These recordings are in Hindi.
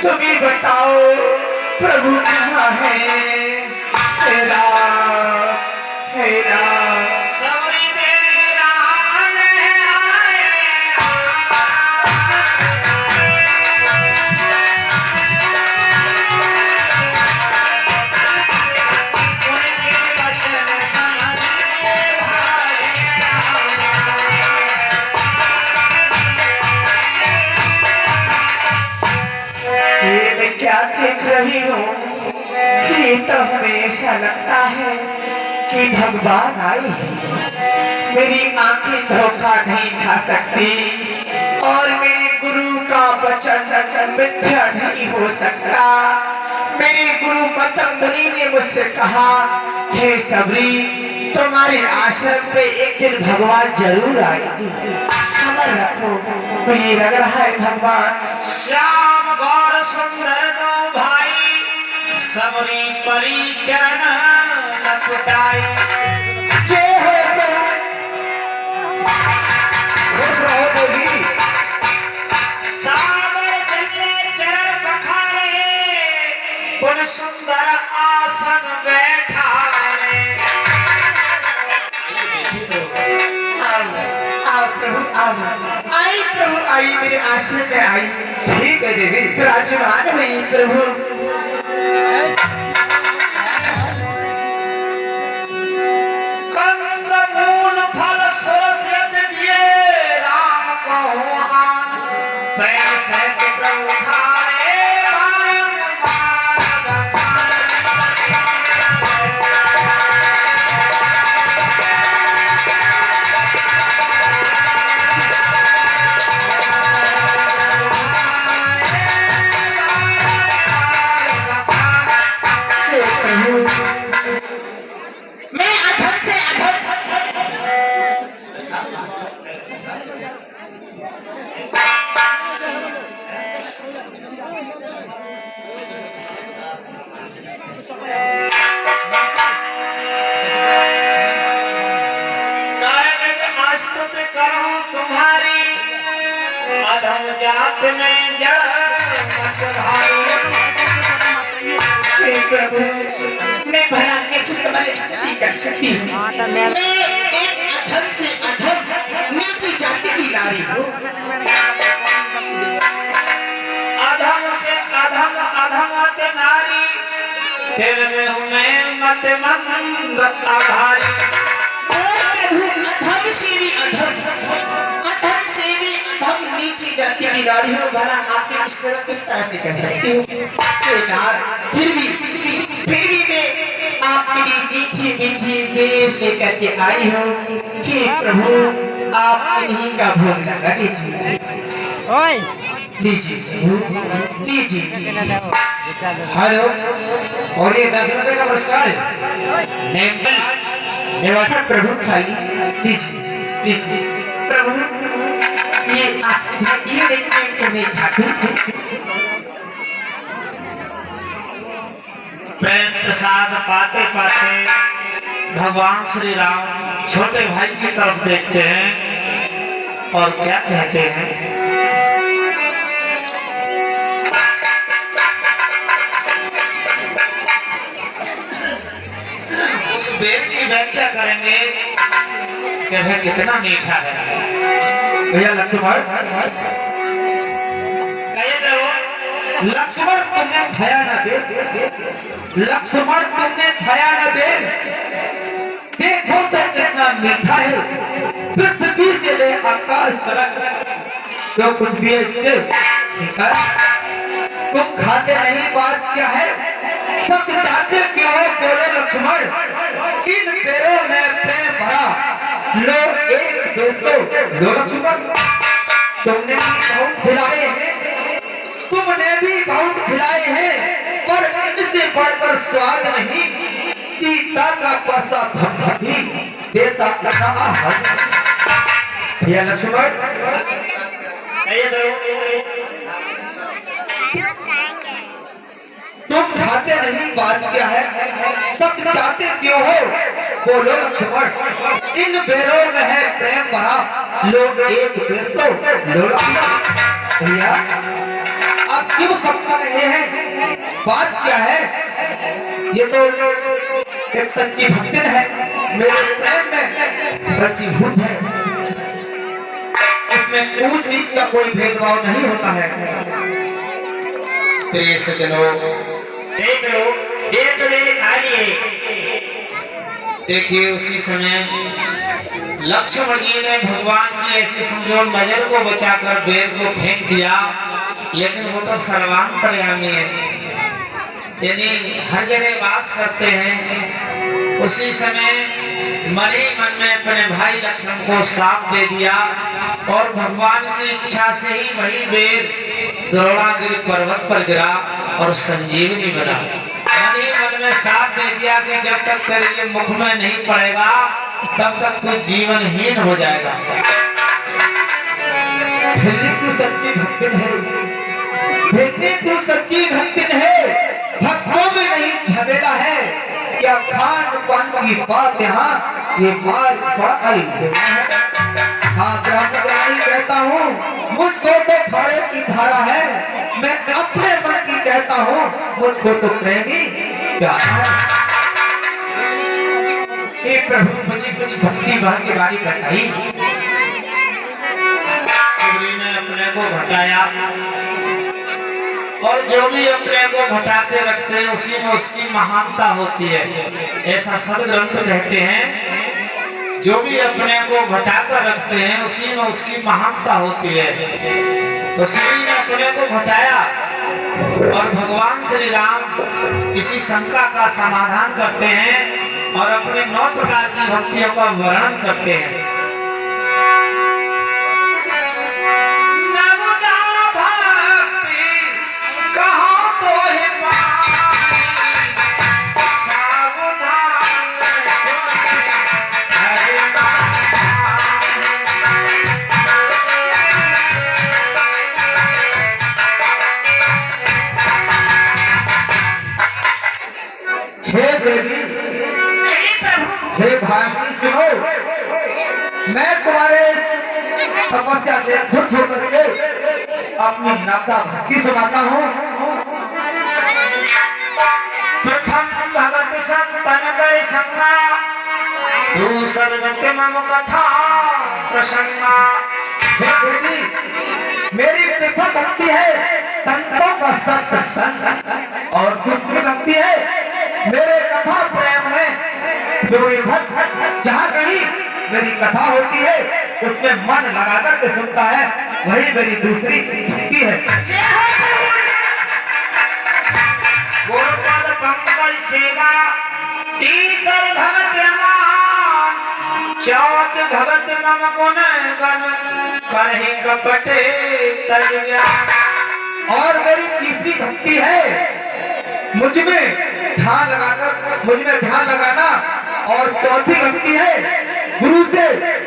तुम ही बताओ प्रभु कहाँ है? हेरा हेरा सबरी देख राम आए उनके वचन समझ के ये मैं क्या देख रही हूँ कि तो हमें ऐसा लगता है कि भगवान आए हैं। मेरी आंखें धोखा नहीं खा सकती और मेरे गुरु का वचन मिथ्या नहीं हो सकता। मेरे गुरु मतम मुनि ने मुझसे कहा, हे सबरी, तुम्हारे आश्रम पे एक दिन भगवान जरूर आएंगे, समझ रखो। तो ये लग रहा है भगवान श्याम गौर सुंदर दो भाई सबरी परिचरण लपटाई। जय हो प्रभु। खुश रहो देवी। सादर जले चरण पखारे पुन सुंदर आसन बैठारे। आओ प्रभु आओ। आई प्रभु आई, मेरे आश्रम में आई। ठीक है देवी। विराजमान हुई प्रभु। कंद मूल फल सुरस दिए राम को आन प्रेम से प्रभु खाए बारंबार बखाने। हे प्रभु, मैं अधम से अधम आस्तुत करो तुम्हारी अधम जात में जड़ मत भाई। हे प्रभु, मैं भला कैसे तुम्हारी स्तुति कर सकती हूँ? मैं एक अधम से अधम नीची जाति की नारी हूँ। अधम से अधम अधमत नारी तेरे में हूँ मैं मत मंद आभारी। प्रभु, अधम से भी अधम नीची जाति की नारी हो, भला आपकी सेवा किस तरह से कर सकती हूँ? फिर भी मैं आपके लिए मीठी मीठी बेर लेकर के आई हूँ। हे प्रभु, आप इन्हीं का भोग लगा दीजिए। लीजिए। हेलो, और ये 10 रुपए का पुरस्कार हाँ, प्रभु खाइए, लीजिए प्रभु। ये देखने को नहीं खाते। प्रेम प्रसाद पाते पाते भगवान श्री राम छोटे भाई की तरफ देखते हैं और क्या कहते हैं। उस बेर की व्याख्या करेंगे कि वह कितना मीठा है। भैया लक्ष्मण, लक्ष्मण तुमने खाया ना बेर, लक्ष्मण तुमने खाया ना बेर। देखो तो कितना मीठा है, पृथ्वी से ले आकाश तक जो कुछ भी है इससे शिकार। तुम खाते नहीं, बात क्या है? सक चाहते क्यों हो? बोलो लक्ष्मण। इन पेड़ों में प्रेम भरा, लो एक बेर तो लो लक्ष्मण। तुमने भी बहुत खिलाए हैं, तुमने भी बहुत खिलाए हैं, पर इनसे बढ़कर स्वाद नहीं। सीता का परसा भी देता भैया लक्ष्मण। तुम खाते नहीं, बात क्या है? सच चाहते क्यों हो? बोलो लक्ष्मण। इन बेरों में है प्रेम भरा, लो एक बेर तो लो लक्ष्मण। भैया आप क्यों समझ रहे हैं? बात क्या है? ये तो एक सच्ची भक्तिन है, मेरे प्रेम में वशीभूत है। इसमें ऊंच नीच का कोई भेदभाव नहीं होता है। प्रिय सज्जनों, एक मेरे खाली देखिए उसी समय लक्ष्मण जी ने भगवान की ऐसी समझो नजर को बचाकर बेर को फेंक दिया, लेकिन वो तो सर्वांतर्यामी है, यानी हर जगह वास करते हैं। उसी समय मन ही मन में अपने भाई लक्ष्मण को साप दे दिया और भगवान की इच्छा से ही वही बेर द्रोणागिरि पर्वत पर गिरा और संजीवनी बना। मन ही मन में साप दे दिया कि जब तक तेरे ये मुख में नहीं पड़ेगा तब तक तू जीवनहीन हो जाएगा। तू सच्ची भक्तिन है, तू सच्ची भक्तिन है। भक्तों में नहीं झमेला है, क्या खान पान की बात यहाँ ये मार बड़ा अलबेला है। हाँ ब्रह्म ज्ञानी कहता हूँ, मुझको तो खाड़े की धारा है, मैं अपने मन की कहता हूँ, मुझको तो प्रेमी प्यारा है। हे प्रभु, मुझे कुछ भक्ति भाव के बारे में बताइए। शिवरी ने अपने को घटाया और जो भी अपने को घटा के रखते हैं उसी में उसकी महानता होती है, ऐसा सदग्रंथ कहते हैं। जो भी अपने को घटा कर रखते हैं उसी में उसकी महानता होती है। तो शिवरी ने अपने को घटाया और भगवान श्री राम इसी शंका का समाधान करते हैं और अपने 9 प्रकार की भक्तियों का वर्णन करते हैं। हे भाग्य सुनो, मैं तुम्हारे तपस्या से खुश होकर के अपनी नवदा भक्ति सुनाता हूँ। प्रथम भगत संतन कर संगा, दूसर गति मम कथा प्रसंगा। हे देवी, मेरी प्रथम भक्ति है संतों का सत्संग और दूसरी भक्ति है मेरे कथा प्रेम में। जो भक्त जहाँ कहीं मेरी कथा होती है उसमें मन लगाकर के सुनता है, वही मेरी दूसरी भक्ति है। गुरुपद पंकज सेवा, तीसर भगत अमान, चौथ भगत मम गुण गण, करहि कपट तज ज्ञान। और मेरी तीसरी भक्ति है मुझ में ध्यान लगाना, और चौथी भक्ति है गुरु से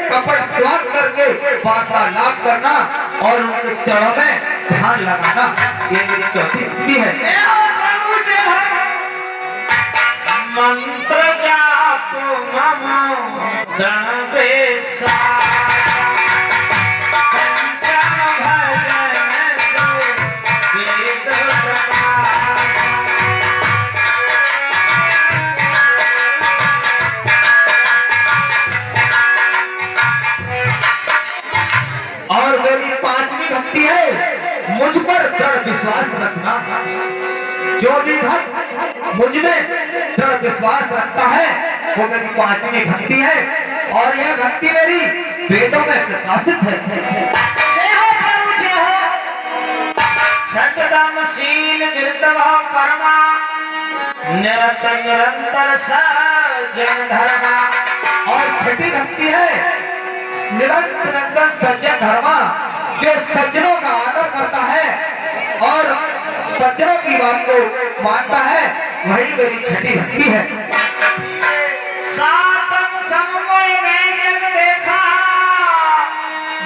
कपट त्याग करके वार्तालाप करना और उनके चरणों में ध्यान लगाना। ये मेरी चौथी भक्ति है। मंत्र जाप मम दृढ़ बेसा, पंचम भजन सो वेद प्रकाश। और मेरी पांचवी भक्ति है मुझ पर दृढ़ विश्वास रखना। जो भी भक्त मुझ में दृढ़ विश्वास रखता है वो मेरी पांचवी भक्ति है, और यह भक्ति मेरी वेदों में प्रकाशित है। षटदमशील विरतभाव कर्मा, निरंतर सज्जन धर्मा। और छठी भक्ति है निरंतर सज्जन धर्मा, जो सज्जनों का आदर करता है और सज्जनों की बात को मानता है, वही मेरी छठी भक्ति है। सातम सममय में जग देखा,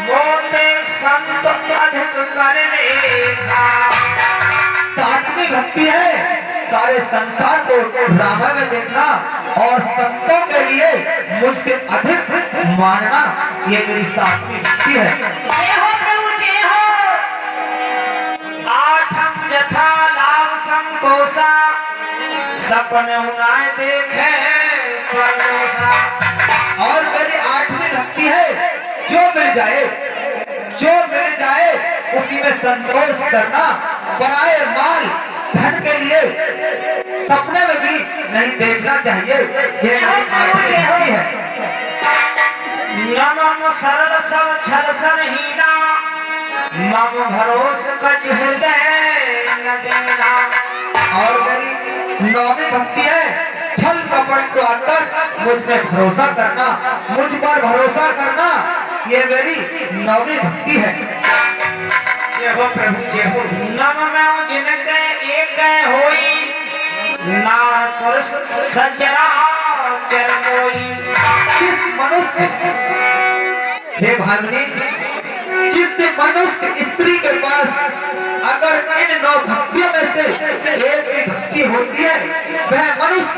मोते संत अधिक कर लेखा। सातवीं भक्ति है सारे संसार को राम में देखना और संतों के लिए मुझसे अधिक मानना। ये मेरी सातवीं भक्ति है। आठम संतोषा सपने उनाए देखे परदोषा। और मेरी आठवीं भक्ति है, जो मिल जाए उसी में संतोष करना, पराये माल धन के लिए सपने में भी नहीं देखना चाहिए। ये मेरी आठवीं भक्ति है। नमम सरल सब छल सनहीना, मम भरोस कछ हृदय न देना। और मेरी नौवीं भक्ति है, छल कपट को आकर मुझ में भरोसा करना, मुझ पर भरोसा करना, ये मेरी नौवीं भक्ति है। जय हो प्रभु जय हो। नम में जिनके एक होई, नार पुरुष सचराचर कोई। जिस मनुष्य, हे भामिनी, जिस मनुष्य स्त्री के पास अगर इन 9 भक्तियों में से एक भी भक्ति होती है, वह मनुष्य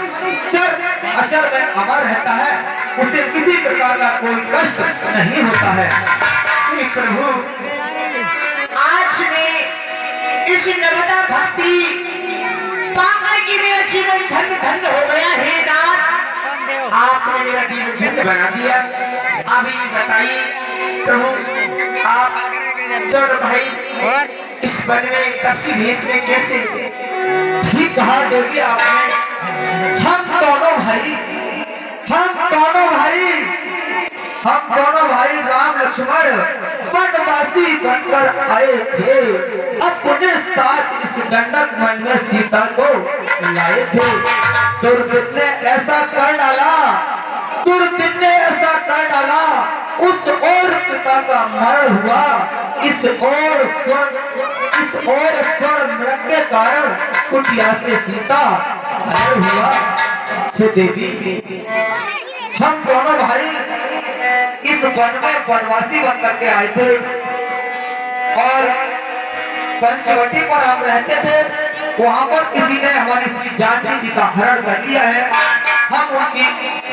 चर अचर में अमर रहता है, उसे किसी प्रकार का कोई कष्ट नहीं होता है। हे प्रभु, आज मैं इस नर्मदा भक्ति पाकर की मेरा जीवन धन्य धन्य हो गया है नाथ। आपने मेरा जीवन धन्य बना दिया। अभी बताइए प्रभु, आप दोनों भाई इस वन में तपसी भेष में कैसे? ठीक कहा देवी आपने। हम दोनों भाई राम लक्ष्मण वनवासी बनकर आए थे, अपने साथ इस दंडक वन में सीता को लाए थे। दुर्दिन ने ऐसा कर डाला, उस और पिता का मरण हुआ, इस और स्वर्ण मृग के कारण कुटिया से सीता हरण हुआ। हे देवी, हम दोनों भाई इस वन में वनवासी बन करके आए थे और पंचवटी पर हम रहते थे। वहां पर किसी ने हमारी श्री जानकी जी का हरण कर लिया है। हम उनकी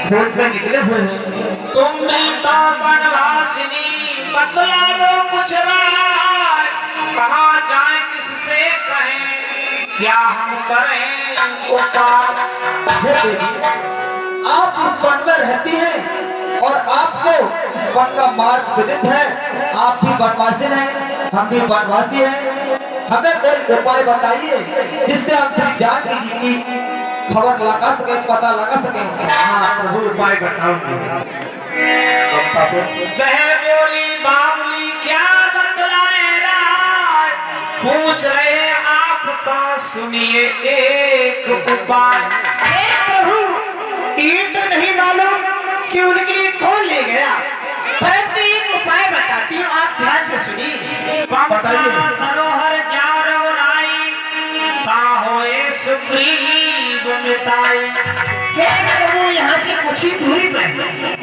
खोज में निकले हुए हैं। तुम भी तो वनवासिनी, बतला दो कुछ राय, कहाँ जाए किससे कहें, क्या हम करें उपाय। हे देवी, आप इस वन में रहती हैं और आपको इस वन का मार्ग विदित है। आप भी वनवासी हैं, हम भी वनवासी हैं। हमें कोई उपाय बताइए जिससे हम श्री जानकी जी की खबर लगा सके, पता लगा सके। हाँ प्रभु, उपाय बताओ। वह बोली बाबुली क्या बतलाए राय, पूछ रहे आप तो सुनिए एक उपाय। हे प्रभु, ये तो नहीं मालूम कि उनके लिए कौन ले गया, परंतु एक उपाय बताती हूँ, आप ध्यान से सुनिए। बताइए। सरोहर जा रघुराई, ताहोए सुग्रीव मिताई। हे प्रभु, यहाँ से कुछ ही दूरी पर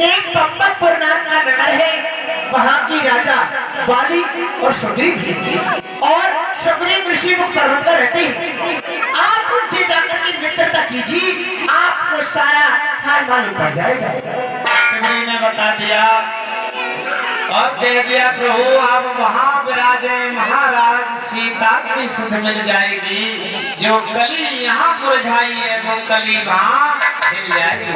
एक पंपतपुर नाम का नगर है, वहाँ की राजा बाली और सुग्रीव है, और सुग्रीव ऋषि मुख पर्वत पर रहते हैं। आप उनसे जाकर के मित्रता कीजिए, आपको सारा हाल मालूम पड़ जाएगा। सुग्रीव ने बता दिया और कह दिया प्रभु आप वहाँ विराजे, महाराज सीता की सुध मिल जाएगी, जो कली यहाँ मुरझाई है वो कली वहाँ खिल जाएगी।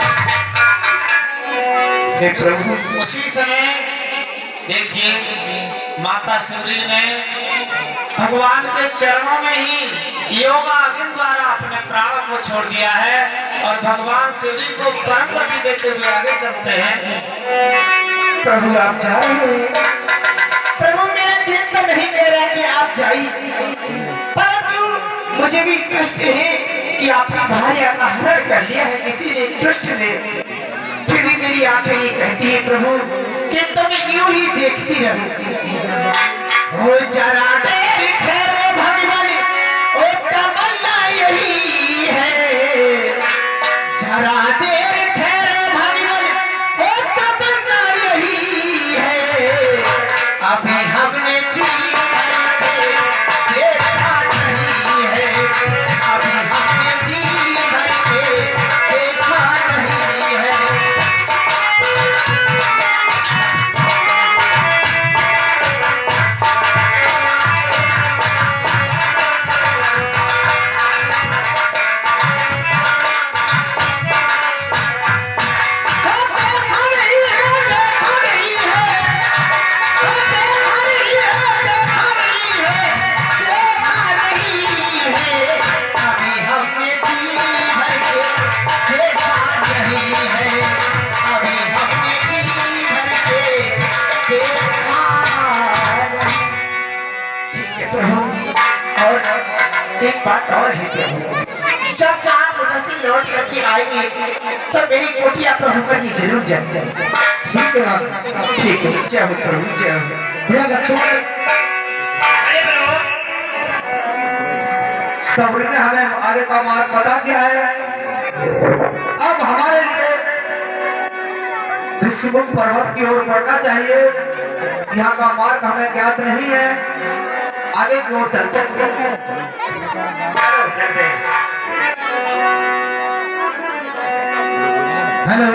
हे प्रभु, उसी समय देखिए माता सुग्रीव ने भगवान के चरणों में ही योगाग्नि द्वारा अपने प्राणों को छोड़ दिया है और भगवान सुग्रीव को परम गति देते हुए आगे चलते हैं। प्रभु आप जा रहे हैं। प्रभु, मेरा दिल तो नहीं कह रहा कि आप जाइए, परंतु मुझे भी कष्ट है कि आपकी भार्या का हरण कर लिया है किसी ने, दुष्ट ने। फिर भी मेरी आंखें ये कहती है प्रभु कि तुम यूं ही देखती रहो। हो जरा देर ठहरो भगवान, ओ तमन्ना यही है। जरा देर ठहरो भगवान, ओ तमन्ना यही है। अभी हमने जी भर के देखा नहीं है, अभी हमने जी भर के देखा नहीं है। बात और है प्रभु, जब आप उधर से लौट करके आएंगे तो मेरी कोठिया पर होकर के जरूर जाएंगे। ठीक है ठीक है, जय हो प्रभु, जय हो। भैया लक्ष्मण अरे प्रभु, सबरी ने हमें आगे का मार्ग बता दिया है। अब हमारे लिए ऋषिमुख पर्वत की ओर बढ़ना चाहिए। यहाँ का मार्ग हमें ज्ञात नहीं है, आगे की ओर चलते हैं। हेलो,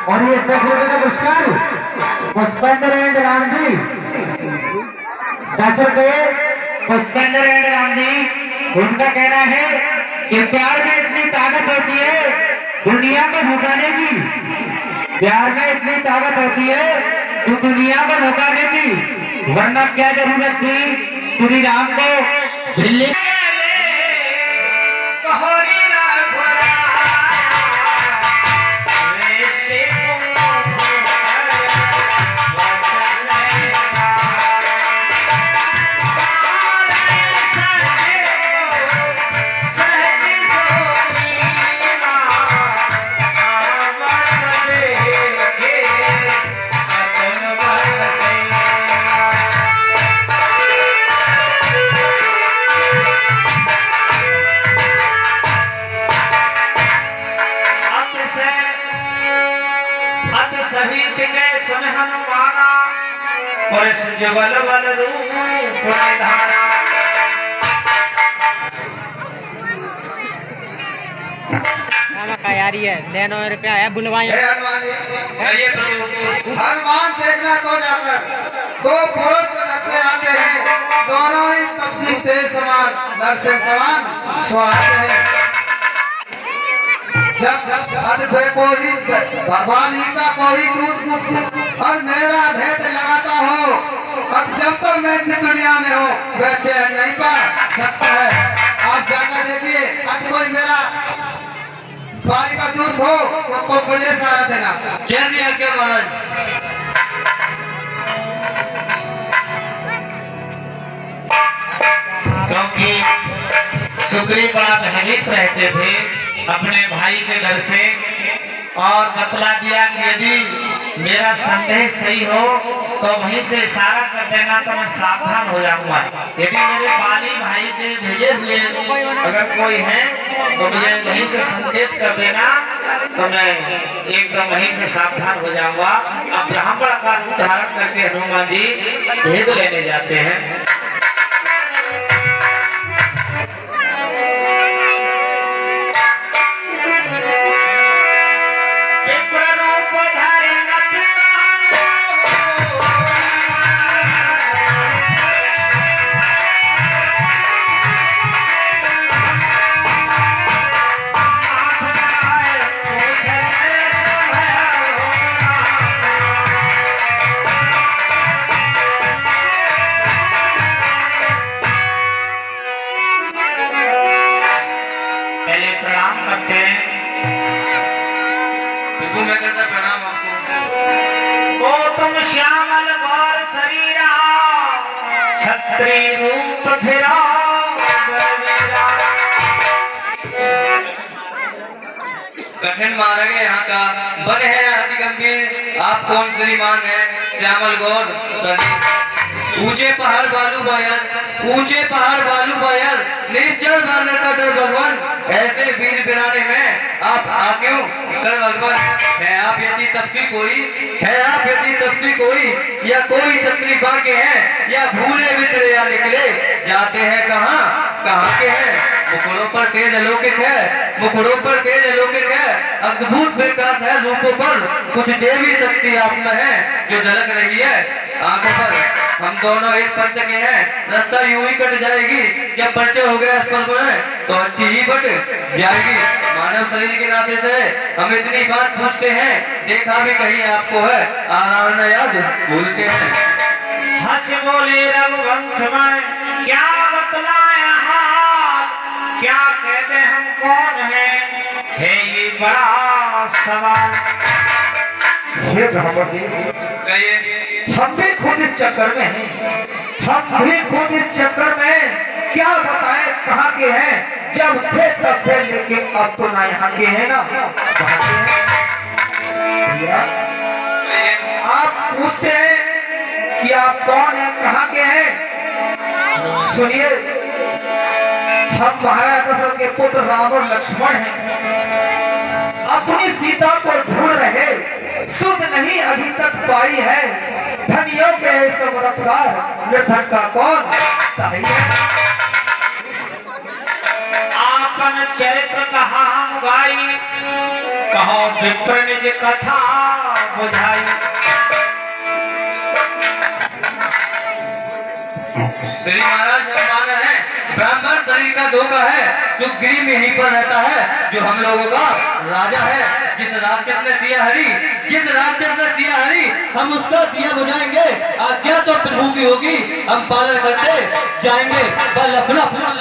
और ये 10 रुपए का पुरस्कार पुष्पेंद्र एंड राम जी, 10 रुपए पुष्पेंद्र एंड राम जी। उनका कहना है कि प्यार में इतनी ताकत होती है दुनिया को झुकाने की, प्यार में इतनी ताकत होती है कि दुनिया को झुकाने की, वरना क्या जरूरत थी श्री राम को दिल्ली जुगल बल रूप निधारा। यारी है लेनो रुपया है बुलवाई हनुमान देखना तो जाकर दो पुरुष से आते हैं, दोनों ही तपसी तेज समान दर्शन समान स्वाद है। जब अद्भुत कोई भगवानी का कोई दूध और मेरा भेद लगाता हो, अब जब तक मैं इस दुनिया में हूँ बैठे नहीं पा सकता है। आप जाकर देखिए, आज कोई मेरा बारी का दूध हो तो मुझे सहारा देना। जैसी आज्ञा महाराज। क्योंकि सुग्रीव बड़ा भयभीत रहते थे अपने भाई के डर से, और बतला दिया कि यदि मेरा संदेह सही हो तो वहीं से इशारा कर देना तो मैं सावधान हो जाऊंगा। यदि मेरे बाली भाई के भेजे हुए अगर कोई है तो मुझे वहीं से संकेत कर देना तो मैं एकदम वहीं से सावधान हो जाऊंगा। अब ब्राह्मण का रूप धारण करके हनुमान जी भेद लेने जाते हैं। श्यामल गौर शरीरा छत्री रूप फिरा कठिन मार्ग है यहाँ का, वन है अति गंभीर। आप कौन श्रीमान है? श्यामल गौर ऊंचे पहाड़ बालू बयल, ऊंचे पहाड़ बालू बयल, निश्चल मारने का डर भगवान, ऐसे वीर बिराने में आप आ क्यों कर भगवान? है आप यदि तपसी कोई, है आप यदि तपसी कोई, या कोई छत्री बाके हैं, या भूले बिछड़े या निकले जाते हैं कहाँ कहाँ के हैं? मुखड़ों पर तेज अलौकिक है, मुखड़ों पर तेज अलौकिक है, अद्भुत विकास है रूपों पर, कुछ देवी शक्ति आप में है जो झलक रही है आंखों पर। हम दोनों एक पंथ के हैं, रास्ता यूं ही कट जाएगी, जब परिचय हो गया स्पर्श में तो अच्छी ही बट जाएगी। मानव शरीर के नाते से हम इतनी बात पूछते हैं, देखा भी कहीं आपको है, आराम न याद भूलते हैं। हंस बोले रघुवंश में क्या बतलाए हाल, क्या कह दे हम कौन है ये बड़ा सवाल। हे ब्राह्मण देव, कहिए। हम भी खुद इस चक्कर में हैं, हम भी खुद इस चक्कर में क्या बताएं कहाँ के हैं? जब थे तब थे, लेकिन अब तो ना यहाँ के हैं ना वहाँ के हैं। भैया आप पूछते हैं कि आप कौन हैं, कहाँ के हैं? सुनिए, हम महाराजा दशरथ के पुत्र राम और लक्ष्मण हैं। अपनी सीता को ढूंढ रहे, सुध नहीं अभी तक पाई है। धनियों के है सब मददगार, निर्धन का कौन सही है? आपन चरित्र कहा हम गाई, कहो विप्र निज कथा बुझाई। श्री महाराज हम मानर हैं, ब्राह्मण शरीर का धोखा है, सुग्रीव में ही पर रहता है जो हम लोगों का राजा है। जिस राक्षस ने सिया हरी हम उसका दिया बुझाएंगे। आज्ञा तो प्रभु की होगी, हम पालन करते जाएंगे। बल अपना पूर्ण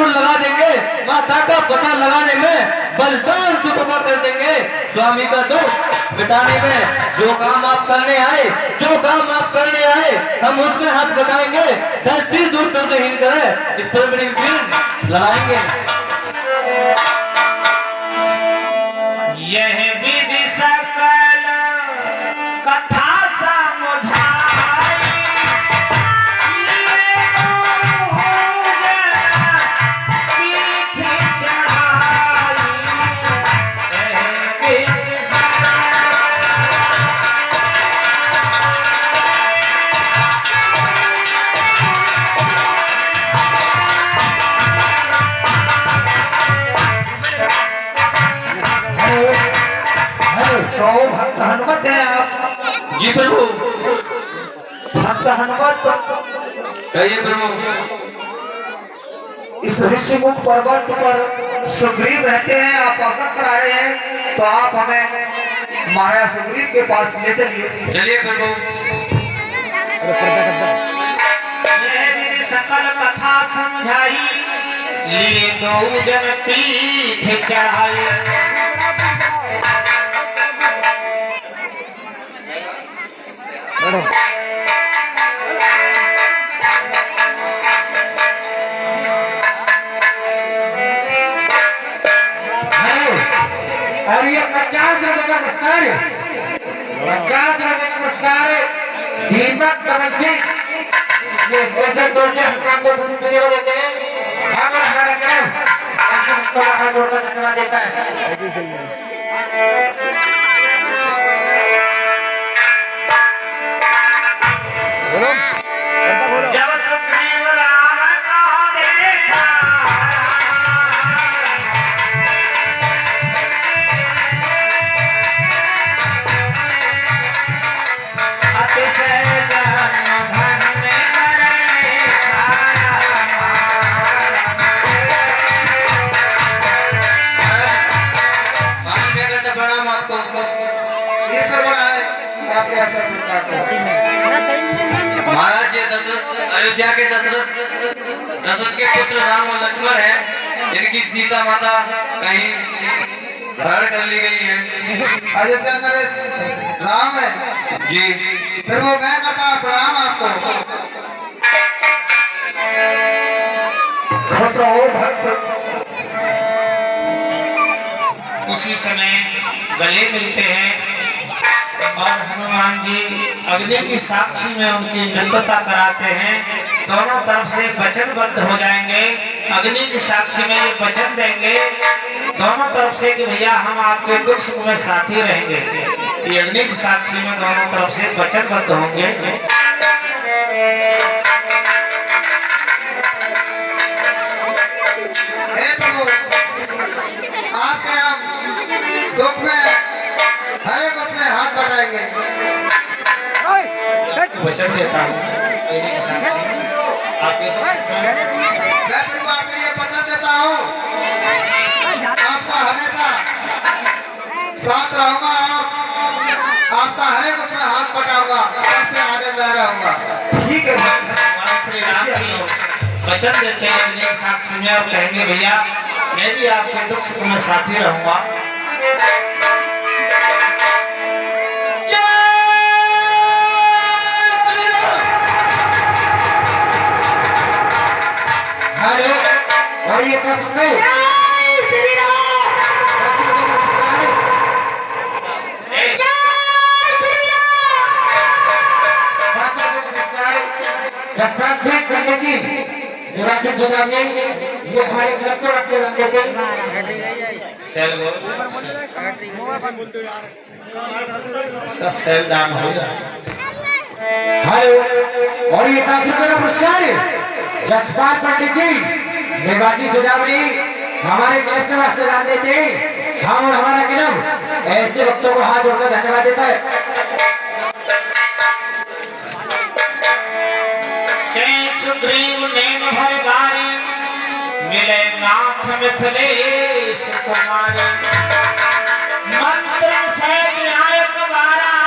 लगा देंगे, माता का पता लगाने में बलिदान चुकता कर देंगे। स्वामी का दुख मिटाने में जो काम आप करने आए हम उसमें हाथ बताएंगे। धरती दूर कर दे इस पर बड़ी फिल्म लगाएंगे। यह विधि सकल कथा समझाई, लिए पीठ चढ़ाई। यह विधि तो भक्त हनुमत है आप? जी प्रभु। भक्त हनुमत कहिए प्रभु। इस ऋषिमुख पर्वत पर सुग्रीव रहते हैं, आप अवगत करा रहे हैं, तो आप हमें महाराज सुग्रीव के पास ले चलिए। चलिए प्रभु। यह विधि सकल कथा समझाई, लिए दो जन पीठ चढ़ाई। और ये 50 रुपए का पुरस्कार, 50 रुपए का पुरस्कार दीपक कमल सिंह, ये स्पेशल तौर से हम को वीडियो देते हैं। हमारा क्रम आपको जोड़कर धन्यवाद देता है। जब सुग्रीव राम को देखा, अतिशय जन्म धन्य करे प्रणाम आपको। ये सर बड़ा है आपके असर महाराज ये दशरथ, अयोध्या के दशरथ के पुत्र राम और लक्ष्मण हैं। इनकी सीता माता कहीं हरण कर ली गई है। अयोध्या नरेश राम है जी। फिर वो मैं करता प्रणाम आपको। खुश रहो भक्त। उसी समय गले मिलते हैं और हनुमान जी अग्नि की साक्षी में उनकी नृत्यता कराते हैं। दोनों तरफ से वचनबद्ध हो जाएंगे, अग्नि की साक्षी में ये वचन देंगे दोनों तरफ से कि भैया हम आपके दुख सुख में साथी रहेंगे। ये अग्नि की साक्षी में दोनों तरफ से वचनबद्ध होंगे। हे प्रभु, आपके हम दुख में हर एक उसमें हाथ बढ़ाएंगे। वचन देता हूँ अग्नि की साक्षी आपके दुख सुख में। मैं प्रभु आपके लिए वचन देता हूँ, आपका हमेशा साथ रहूंगा और आपका हर एक उसमें हाथ बटाऊंगा, सबसे आगे मैं रहूंगा। ठीक है भगवान श्री राम जी वचन देते हैं अग्नि की साक्षी में और कहेंगे भैया मैं भी आपके दुख सुख में साथी रहूंगा। दस रुपए जसपाल सिंह पंडित जी निवासी चुनाव में ये हमारे क्लब को रखते रखते थे सेल सेल दान होगा। हेलो और ये 10 रुपए का पुरस्कार जसपाल पंडित जी निवासी सुजावली हमारे क्लब के वास्ते दान देते हैं। हम और हमारा क्लब ऐसे वक्तों को हाथ जोड़कर धन्यवाद देता है। सुग्रीव नैन भर बारी मिले नाथ मिथिलेश कुमारी मंत्र से न्यायक वारा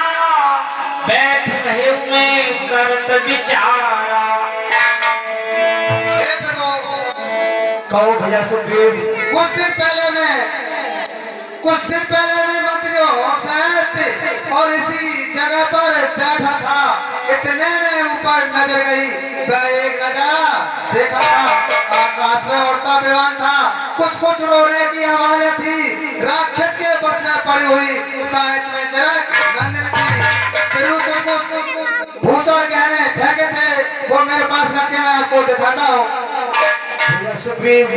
बैठ रहे में करत विचारा। कहो भैया सुग्रीव, कुछ दिन पहले मैं मंत्रियों सहित और इसी जगह पर बैठा था। इतने में ऊपर नजर गई, मैं एक नजारा देखा था। आकाश में उड़ता विमान था, कुछ रोने की आवाजें थी। राक्षस के बस में पड़ी हुई शायद में जनक नंदिनी थी। फिर कुछ भूषण गहने फेंके थे, वो मेरे पास रखे मैं आपको दिखाता हूँ। सुग्रीव,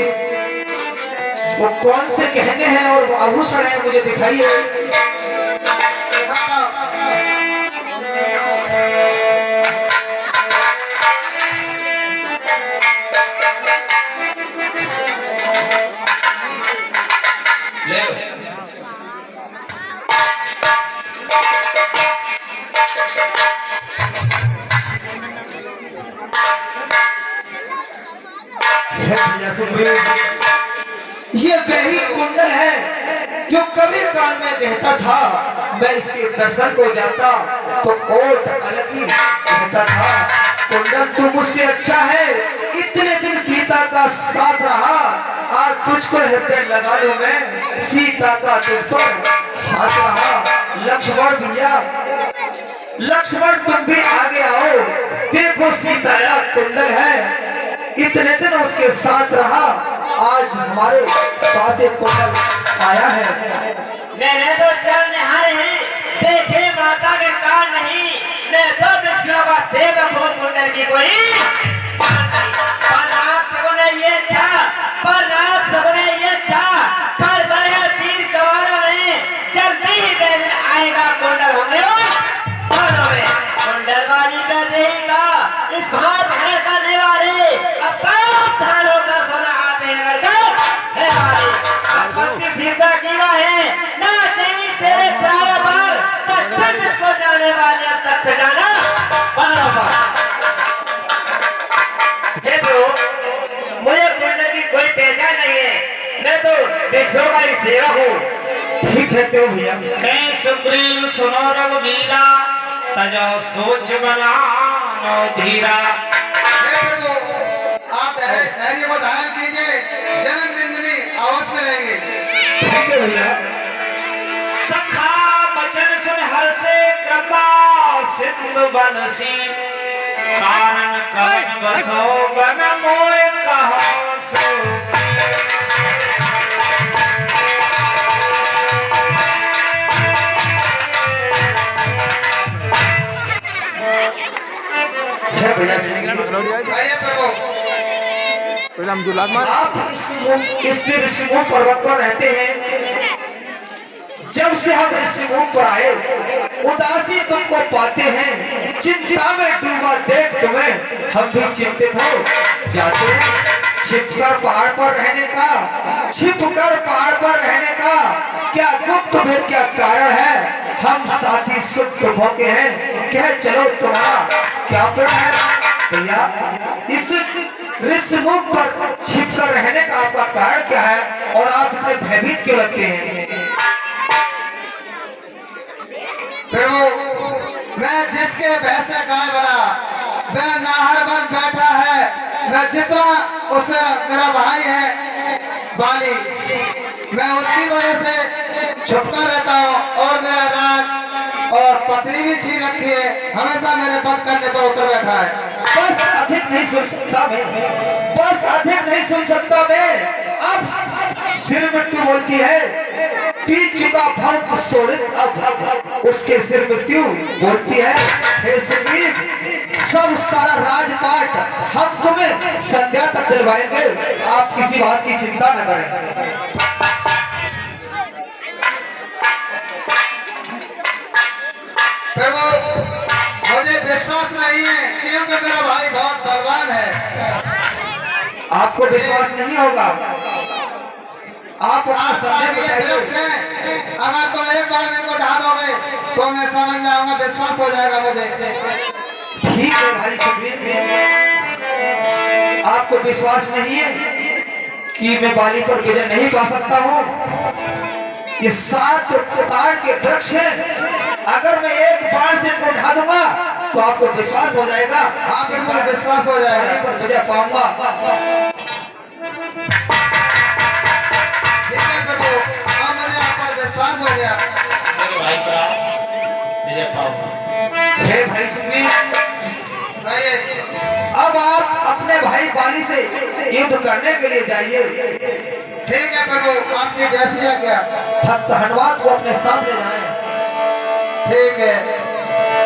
वो कौन से गहने हैं और आभूषण है, मुझे दिखाइए। दिखाता हूँ। ये वही कुंडल है जो कभी काल में कहता था। मैं इसके दर्शन को जाता तो ओट अलग ही कहता था। कुंडल तू मुझसे अच्छा है, इतने दिन सीता का साथ रहा, आज तुझको हृदय लगा लूं मैं, सीता का तुझ पर हाथ रहा। लक्ष्मण भैया, लक्ष्मण तुम भी आगे आओ, देखो सीता का कुंडल है, इतने दिन उसके साथ रहा, आज हमारे पास एक कुंडल आया है। मैंने तो चरण निहारे हैं, देखे माता के काल नहीं, मैं तो विष्णु का सेवक हूँ, कुंडल की कोई पर आप लोगों ने ये चाह, पर आप लोगों ने ये चाह, कर गए तीर कवारा में, जल्दी ही वह दिन आएगा, कुंडल होंगे कुंडल वाली का देगा इस भात हरण करने वाले, अब सावधान होकर सोना आते हैं सीता की है ना चाहिए तेरे प्राय पर दक्षिण को जाने वाले अब तक जाना बराबर। हे प्रभु, मुझे कुंडल की कोई पहचान नहीं है, मैं तो विष्णु का ही सेवक हूँ। ठीक है तो भैया। कहीं सुग्रीव सुनो रघुवीरा, तजो सोच बनानो धीरा। आप धैर्य को धारण कीजिए, जनक नंदिनी अवश्य मिलेंगे। ठीक है भैया। सखा बचन सुन हर से कृपा सिंधु बनसी, कारण कवन बसो बन मोय कहो सो। आप इस ऋषिमुख पर्वत पर रहते हैं। जब से हम ऋषिमुख पर आए, उदासी तुमको पाते हैं, चिंता में डूबा देख तुम्हें हम भी चिंतित हो जाते हैं। छिपकर पहाड़ पर रहने का, छिपकर पहाड़ पर रहने का क्या गुप्त भेद, क्या कारण है? हम साथी सुख दुखों के हैं, कह चलो तुम्हारा क्या प्रण है? भैया, इस ऋषिमुख पर छिपकर रहने का आपका कारण क्या है और आप इतने भयभीत क्यों लगते हैं? प्रभु, मैं जिसके भैंसे गाय बना, वह नाहर बन बैठा है। मैं जितना उसे मेरा भाई है बाली, मैं उसकी वजह से छुपकर रहता हूँ और मेरा राज और पत्नी भी छीन रखी है, हमेशा मेरे पद करने पर उतर बैठा है। बस अधिक नहीं सुन सकता मैं, बस अधिक नहीं सुन सकता मैं। मृत्यु बोलती है, पी चुका भक्त सोलित अब उसके सिर मृत्यु बोलती है। हे सुग्रीव, सब सारा राजपाट हम तुम्हें संध्या तक दिलवाएंगे, आप किसी बात की चिंता न करें। प्रभु, मुझे विश्वास नहीं है क्योंकि मेरा भाई बहुत बलवान है। आपको विश्वास नहीं होगा, आप अपना संदेह बताइए। अगर तुम एक बार मेरे को ढा दोगे तो मैं समझ जाऊंगा, विश्वास हो जाएगा मुझे। ठीक है भाई सुग्रीव, आपको विश्वास नहीं है कि मैं बाली पर विजय नहीं पा सकता हूँ। ये 7 ताड़ के वृक्ष है, अगर मैं एक बाण से इनको ढा दूंगा तो आपको विश्वास हो जाएगा। आप बिल्कुल विश्वास हो जाएगा, बाली पर विजय पाऊंगा। ठीक है प्रभु, अब मुझे आप पर विश्वास हो गया। मेरे भाई पर आप विजय पाओगे। हे भाई सुग्रीव, कहिए। अब आप अपने भाई बाली से युद्ध करने के लिए जाइए। ठीक है प्रभु, आपकी जैसी आज्ञा। भक्त हनुमान को अपने साथ ले जाएं। ठीक है।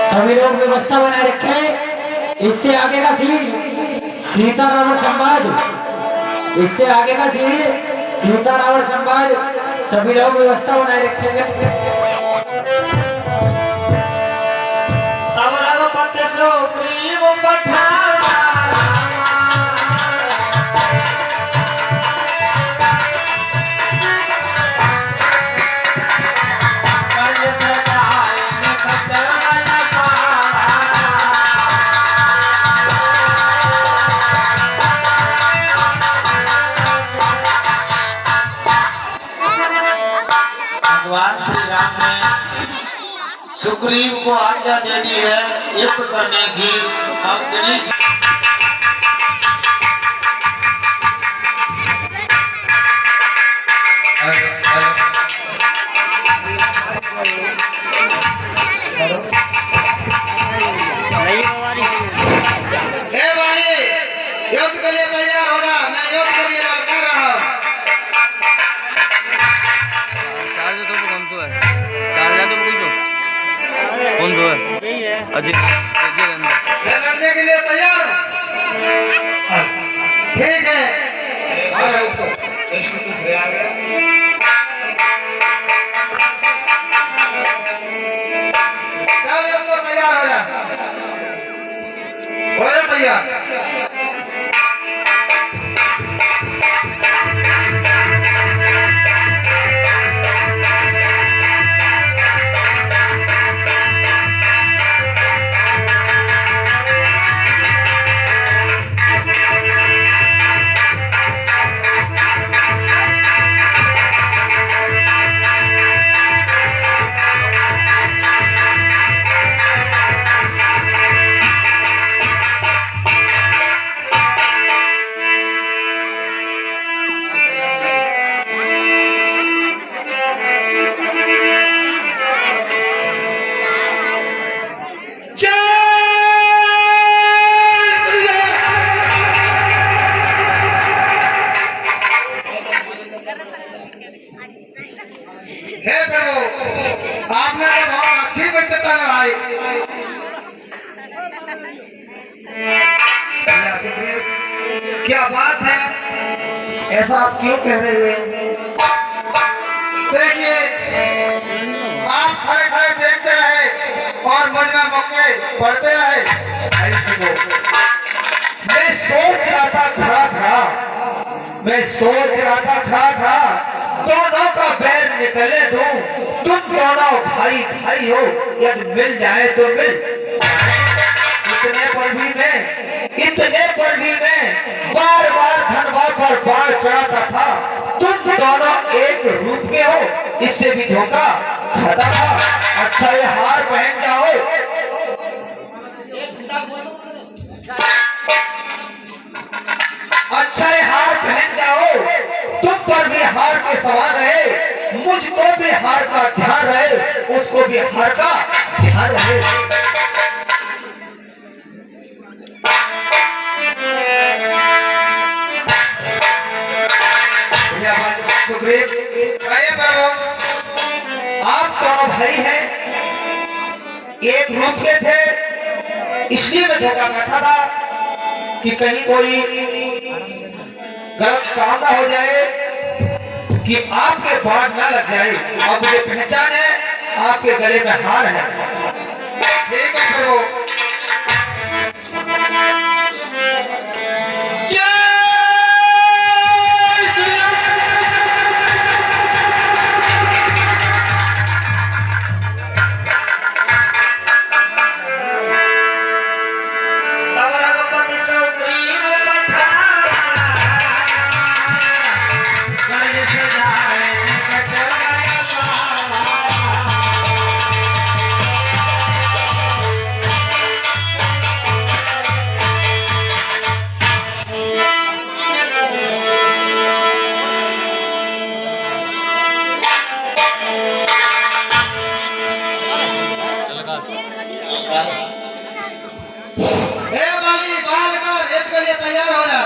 सभी लोग व्यवस्था बनाए रखें। इससे आगे का सीन सीता रावण संवाद, इससे आगे का सीन सीता रावण संवाद। सभी लोग व्यवस्था बनाए रखेंगे। तब रघुपति सुग्रीव पठाना कर्ज सदाए निकट मन पावा। भगवान श्री राम ने सुग्रीव को आज्ञा दे दी है युद्ध करने की। अब गणेश हे वाणी, युद्ध के लिए तैयार हो जा, मैं युद्ध के लिए ललकार रहा हूँ। चार्ज तुम कौन सा है? चार्ज तुम कौन सा है? अजय अंदर मैं लड़ने के लिए तैयार हूँ। ठीक है, आ जाओ तो। चल अब तो तैयार हो जा, हो जा तैयार। हे प्रभु, आपने तो बहुत अच्छी मित्रता निभाई। क्या बात है, ऐसा आप क्यों कह रहे हैं? देखिए, आप खड़े खड़े देखते रहे और मुझ में मौके पड़ते रहे। भाई सुनो, मैं सोच रहा था खड़ा खड़ा दोनों का बैर निकले दूं। तुम दोनों भाई भाई हो, यदि मिल जाए तो मिल। इतने पर भी मैं बार बार धनवा पर बाढ़ चढ़ाता था। तुम दोनों एक रूप के हो, इससे भी धोखा खाता था। अच्छा ये हार पहन जाओ। तुम पर भी हार के सवाल रहे, मुझको भी हार का ध्यान रहे, उसको भी हार का ध्यान रहे। सुग्रीव, आइए प्रभु। आप दोनों भाई हैं, एक रूप के थे, इसलिए मैं धोखा करता था कि कहीं कोई गलत काम ना हो जाए, कि आपके बाढ़ ना लग जाए। अब मुझे पहचान है, आपके गले में हार है। ठीक है प्रभु। तब रघुपति सुग्रीव पठार, कर्ज से जाए कटोरा पावा। हे बाली बाल कर रेत के लिए तैयार हो जा।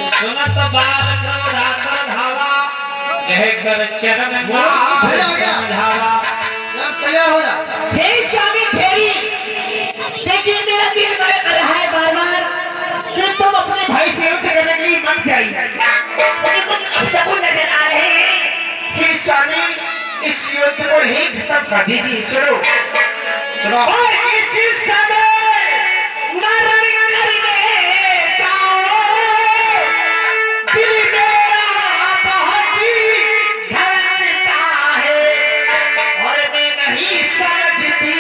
सुनत बाल क्रोधाकर धावा, कह कर चरण बोलो, द्वार फिर आ गया। समझावा। चल तैयार हो जा। हे स्वामी ठेरी, देखिए मेरा दिल कर रहा है बार बार कि तुम अपने भाई से युद्ध करने के लिए मन से आई है। मुझे कुछ अपशकुन नजर आ रहे हैं। हे स्वामी, इस युद्ध को ही खत्म कर दीजिए। सुनो सुनो। और इसी समय नरण करने जाओ, दिल मेरा बहुत ही धड़कता है, और मैं नहीं समझती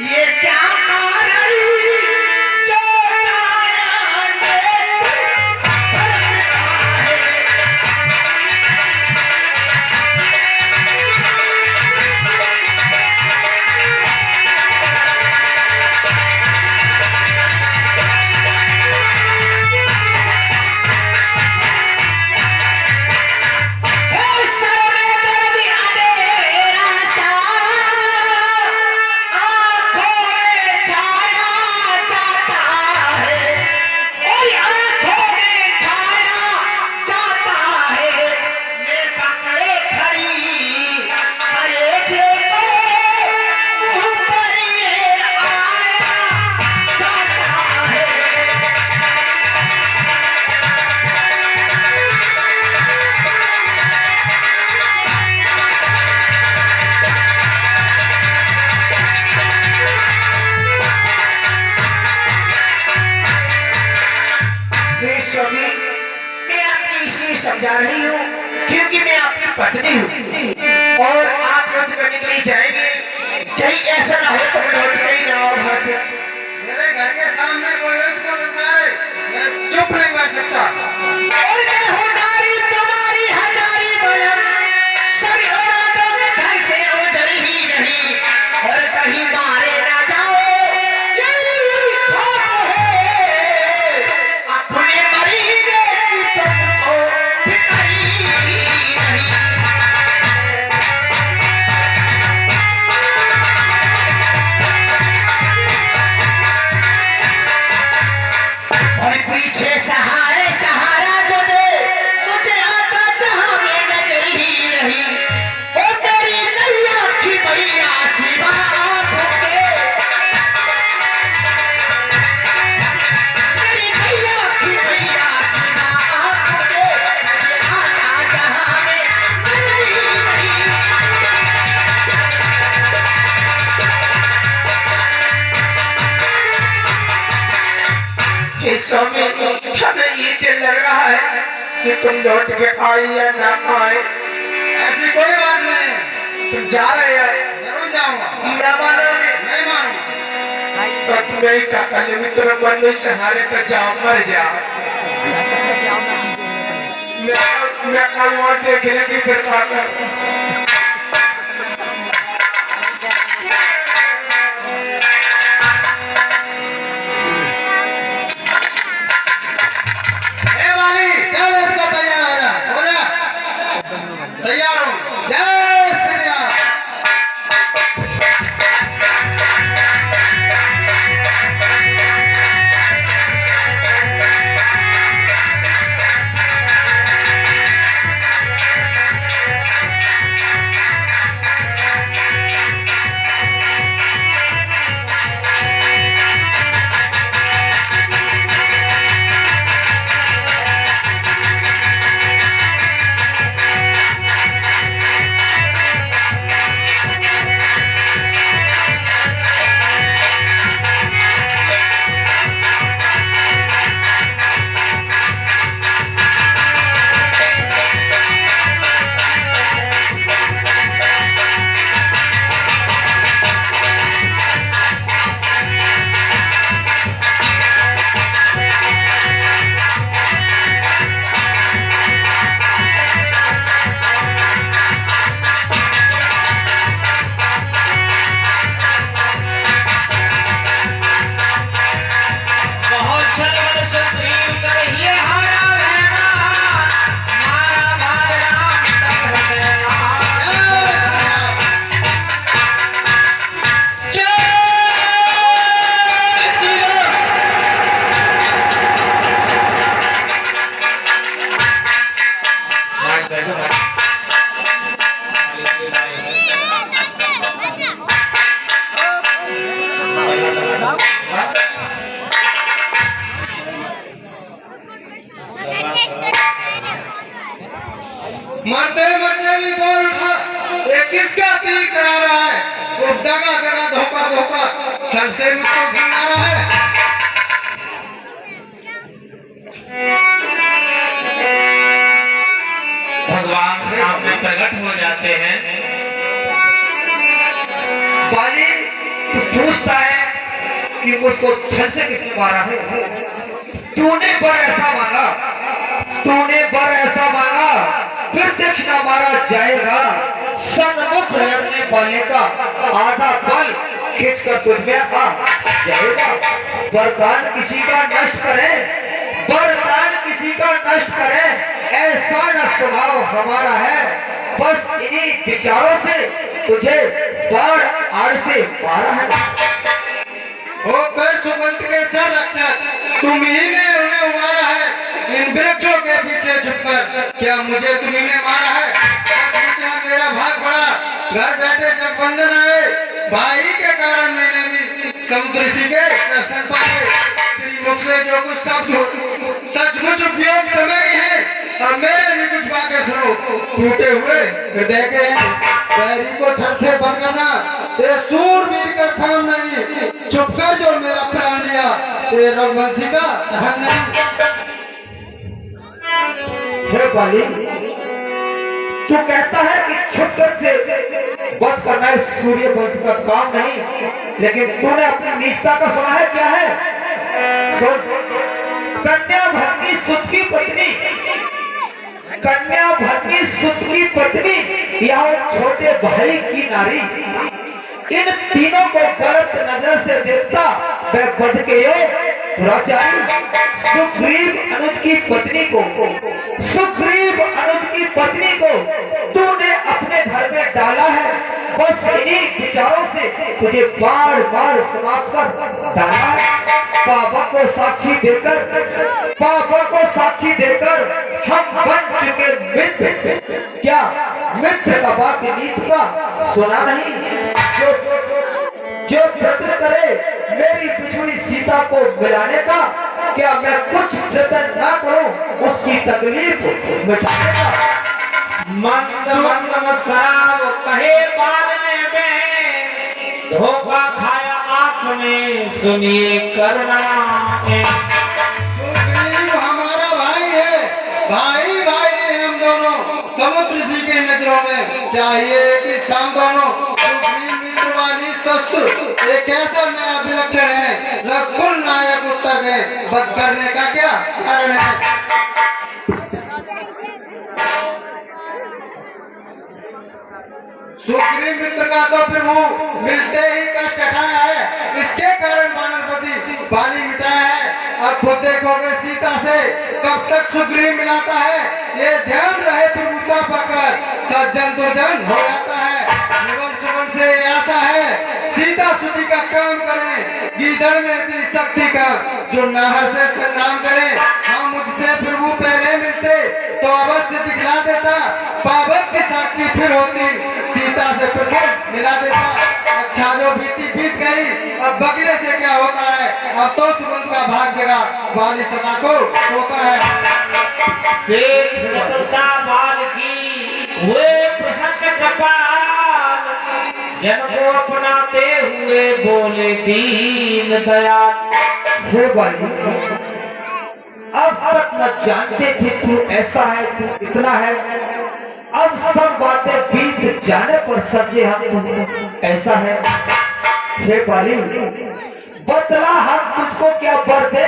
ये क्या कारण जो काया में धड़कता है। स्वामी, मैं आपको इसलिए समझा रही हूँ क्योंकि मैं आपकी पत्नी हूँ, और आप युद्ध करने के लिए जाएंगे, कहीं ऐसा ना हो तो लौट के ही ना आओ वहां से। मेरे घर के सामने कोई युद्ध को पुकारे, मैं चुप नहीं बैठ सकता। और मैं हूँ नारी तुम्हारी हजारी बलम, सभी औरतों के घर से ओझल ही नहीं, और कहीं मारे ना जाओ यही खौफ है, अपने मरीने की तुमको फिक्र ही नहीं। और पीछे सहारे सहारा जो दे, मुझे आता जहां में नजर ही नहीं, और तेरी नैया की मैया सिवा आंखों के, तेरी नैया की मैया सिवा आंखों के, मुझे आता जहां में नजर ही नहीं। हे स्वामी, हमें ये डर लग रहा है कि तुम लौट के आए या ना आए। ऐसी कोई बात नहीं है, तुम जा रहे हो, जरूर जाऊंगा। ना मानोगे नहीं मानूंगा। तो तुम्हें क्या करने में तुम्हें मन नहीं चढ़ाने तो जाओ, मर जाओ। मैं कल और देखने की फिर क्या करूं? हे वाली, चल इसको तैयार हो जा। तैयार हूँ। जय श्री राम। मरते मरते भी बोल उठा, ये किसका तीर करा रहा है? वो दगा दगा धोखा धोखा छल से मुझको सुना रहा है। भगवान सामने प्रकट हो जाते हैं। बाली तू पूछता है कि मुझको छल से किसने मारा है? तूने बर ऐसा मांगा, तूने बर ऐसा मांगा, फिर देखना मारा जाएगा। सन्मुख लड़ने वाले का आधा बल खींचकर तुझ में आ जाएगा। वरदान किसी का नष्ट करे, वरदान किसी का नष्ट करे, ऐसा न स्वभाव हमारा है। बस इन्हीं विचारों से तुझे बाढ़ आड़ से मारा है। ओ कर सुमंत के सर रक्षक, तुम ही ने उन्हें उमारा है इन वृक्षों के पीछे छुपकर। क्या मुझे तुम्ही ने मारा है? मेरा भाग पड़ा, घर बैठे जगबंधन आए, भाई के कारण मैंने भी समुद्र ऋषि के दर्शन पाए। श्री मुख से जो कुछ शब्द सचमुच उपयोग समय के हैं, अब मेरे भी कुछ बातें सुनो। टूटे हुए हृदय के पैरी को छड़ से बंद करना ये सूरवीर का काम नहीं। छुपकर जो मेरा प्राण लिया ये रघुवंशी का धन नहीं। हे बाली, तू कहता है कि छुपकर से वध करना है सूर्य वंश का काम नहीं, लेकिन तूने अपनी निष्ठा का सुना है क्या है? सुन, कन्या भग्नी सुत की पत्नी, कन्या भग्नी सुत की पत्नी या छोटे भाई की नारी, इन तीनों को गलत नजर से देखता वह बद के दुराचारी सुग्रीव अनुज की पत्नी को, सुग्रीव अनुज की पत्नी को तूने अपने घर में डाला है। बस इन्हीं विचारों से तुझे बार बार समाप्त कर डाला है। पापा को साक्षी देकर, पापा को साक्षी देकर हम बन चुके मित्र। क्या मित्र का बाकी नीत का सुना नहीं? जो प्रयत्न करे मेरी बिछुड़ी सीता को मिलाने का, क्या मैं कुछ प्रयत्न ना करूं उसकी तकलीफ मिटाने का? मस्त मंद मस्करा वो कहे बारने में, धोखा खाया आपने सुनिए करना। सुग्रीव हमारा भाई है, भाई भाई है हम दोनों। समुद्र ऋषि के नजरों में चाहिए कि शाम दोनों। सुग्रीव मित्र वाली शस्त्र एक ऐसा नया विलक्षण है, लकुल नायक उत्तर दे, बद करने का क्या कारण है? सुग्रीव मित्र का तो प्रभु मिलते ही कष्ट हटाया है, इसके कारण वानरपति बाली मिटाया है। और खुद देखोगे सीता से कब तक सुग्रीव मिलाता है, ये ध्यान रहे प्रभुता पाकर सज्जन दुर्जन हो जाता है। निवन सुवन से आशा है सीता सुधी का काम करें, गीदड़ में इतनी शक्ति का जो नाहर से संग्राम करे। हाँ मुझसे प्रभु पहले मिलते तो अवश्य दिखला देता, पावक की साक्षी फिर होती, सीता से प्रथम मिला देता। अच्छा जो बीती बीत गई, अब बगले से क्या होता है? अब तो सुमंत का भाग जगा, बाली सदा को सोता है। देख चतुरता बाल की वे प्रसन्न कृपाल, जन को अपनाते हुए बोले दीन दयाल। हे बाली, अब तक न जानते थे तू ऐसा है, तू इतना है। अब सब बातें बीत जाने पर समझे हम तू ऐसा है। हे बाली, बतला हम तुझको क्या वर दे?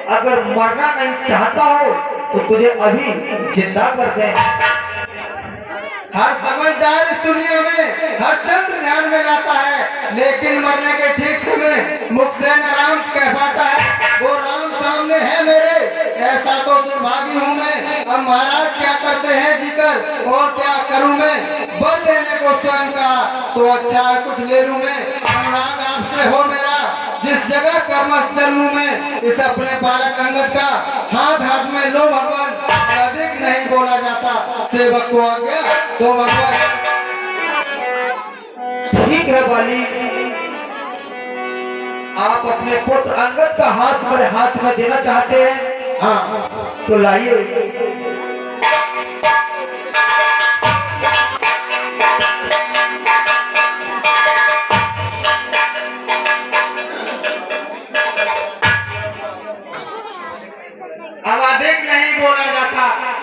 अगर मरना नहीं चाहता हो तो तुझे अभी जिंदा कर दे। हर समझदार इस दुनिया में हर चंद्र ध्यान में लाता है, लेकिन मरने के ठीक समय मुख से न राम कह पाता है। वो राम सामने है मेरे, ऐसा तो दुर्भागी हूँ मैं। अब महाराज क्या करते हैं जीकर, और क्या करूँ मैं? बल देने को स्वयं का तो अच्छा है कुछ ले लूँ मैं। अनुराग आपसे हो मेरा, जिस जगह कर्मस चलूं मैं, इस अपने बालक अंगद का हाथ हाथ में लो भगवान। अधिक नहीं बोला जाता, सेवक को आज्ञा दो भगवान। ठीक है बाली, आप अपने पुत्र अंगद का हाथ मेरे हाथ में देना चाहते हैं? हाँ तो लाइए।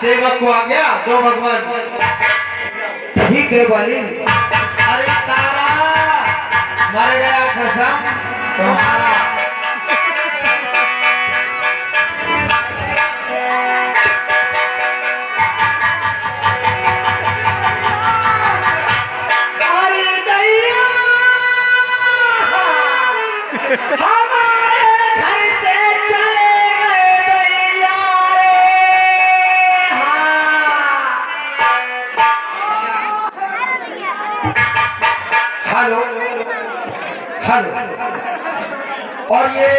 सेवक को आ गया दो भगवान। ठीक है वाली। अरे तारा मर गया कसम तुम्हारा। अरे दैया हमारे घर से चले गए दैया रे। Hello hello. और ये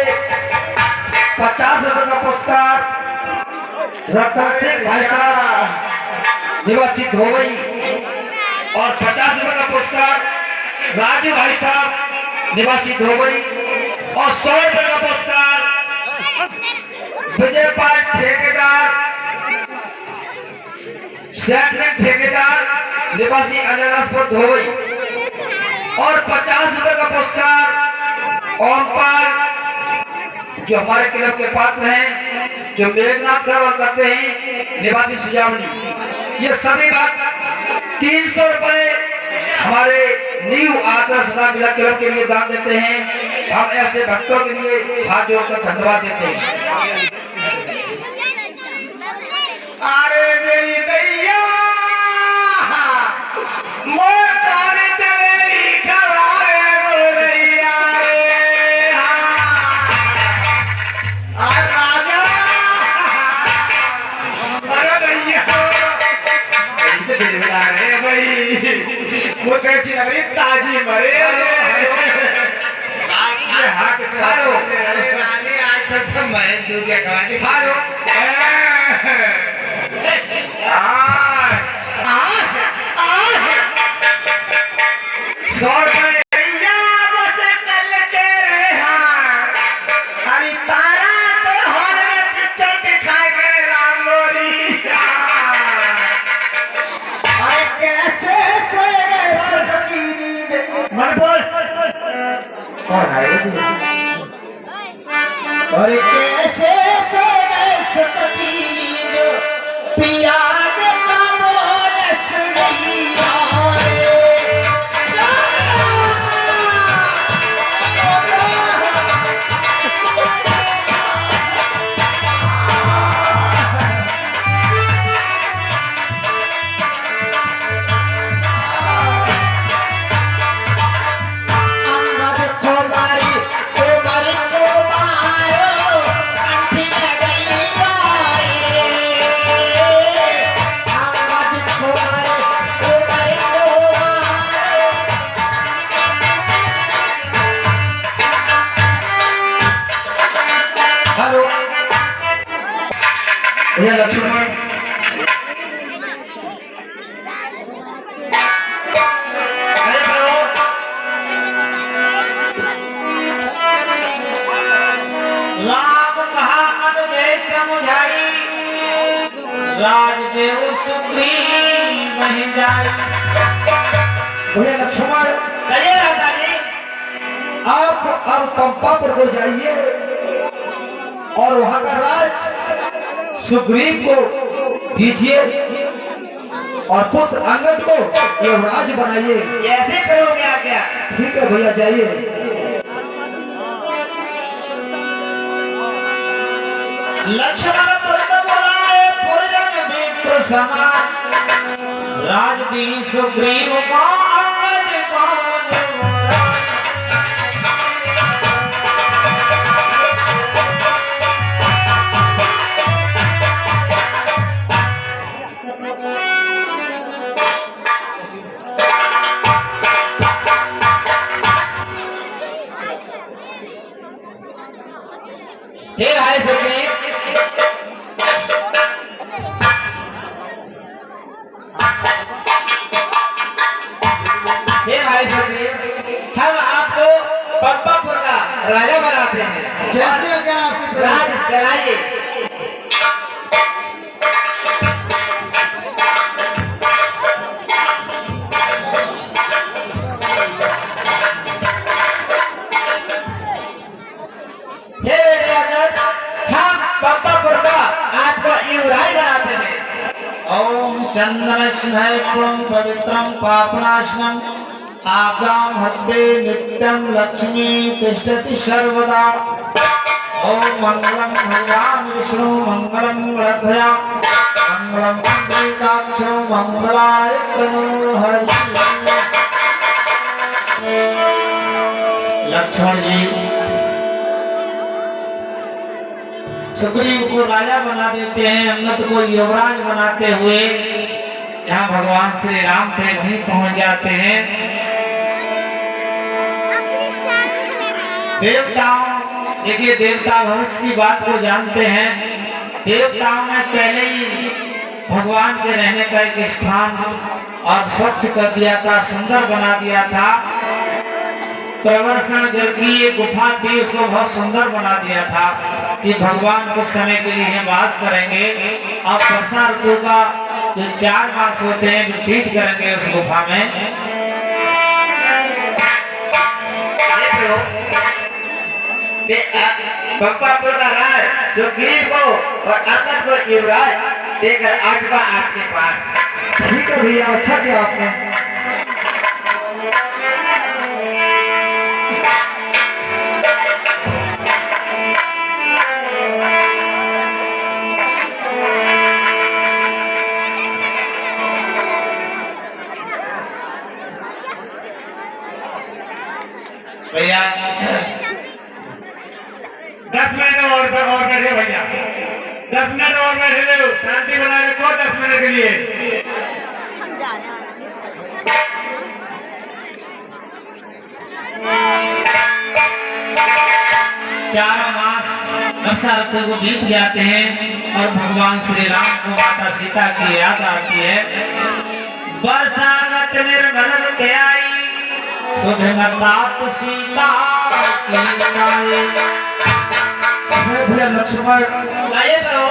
50 रुपए का पुरस्कार रतन सिंह भाई साहब निवासी धोबई और 50 रुपए का पुरस्कार राजू भाई साहब निवासी धोबई और 100 रुपए का पुरस्कार विजय पाल ठेकेदार सेटलिंग ठेकेदार निवासी अजयपुर धोबई और 50 रुपए का पुरस्कार ओमपाल जो हमारे क्लब के पात्र हैं, जो मेघनाथ करवा करते हैं निवासी सुजावली। ये सभी बात 300 रुपए हमारे न्यू आदर्श मिला क्लब के लिए दान देते हैं। हम ऐसे भक्तों के लिए हाथ जोड़कर धन्यवाद देते हैं। अरे मेरी दैया मोटाने चलेगी खवारे रो रैया रे। राजा अरे दैया बिलबिला रहे भाई, वो कैसी लग रही ताजी मरे। हेलो अरे रानी आज तक महेश दूध खवा दी। हेलो 100 रुपए भैया बस कल के रहा। अरे तारा तो हॉल में पिक्चर दिखाए गए रामलोरी। अरे कैसे सोए गए सबकी नींद। मन बोल कौन है जी? अरे कैसे सोए गए सबकी नींद पिया ने कमोल सुनिया रे। ये लक्ष्मण राम कहा अनुजय समझाई, राजदेव सुग्रीव नहीं जाई। ये लक्ष्मण कहिए राजा जी। आप अब पंपापुर को जाइए और वहां का राज सुग्रीव को दीजिए और पुत्र अंगद को युवराज बनाइए। कैसे करोगे आज्ञा? ठीक है भैया जाइए। लक्ष्मण तुरंत बुलाए पुरजन विप्र समान, राजदीन सुग्रीव को अंगद को युवराज। हे भाई सुग्रीव, चंदनस्नैपुणं पवित्रं पापनाशनम् आगां हस्ते नित्यं लक्ष्मी तिष्ठति सर्वदा। ओम मंगलम भगवान विष्णु मंगलम गणध्वजा मंगलम पुंडरीकाक्षो मंगलाय तनोहरि। लक्ष्मण जी सुग्रीव को राजा बना देते हैं, अंगद को युवराज बनाते हुए जहाँ भगवान श्री राम थे वहीं पहुंच जाते हैं। देवताओं, देखिए देवता भविष्य की बात को जानते हैं। देवताओं ने पहले ही भगवान के रहने का एक स्थान और स्वच्छ कर दिया था, सुंदर बना दिया था। प्रवर्षण जल की एक गुफा थी, उसको बहुत सुंदर बना दिया था कि भगवान कुछ समय के लिए वास करेंगे और वर्षा ऋतु का जो 4 मास होते हैं व्यतीत करेंगे उस गुफा में। पंपापुर का राज सुग्रीव को और अंगद को युवराज देकर आजमा आपके पास। ठीक है भैया, अच्छा किया आपने। भैया 10 मिनट और बैठे भैया, 10 मिनट और बैठे रहो, शांति बनाए रखो 10 मिनट के लिए। 4 मास वर्षा ऋतु को बीत जाते हैं और भगवान श्री राम को माता सीता की याद आती है। वर्षागत निर्मल के आई सुधनतात सीता की आई। भैया लक्ष्मण आइए करो।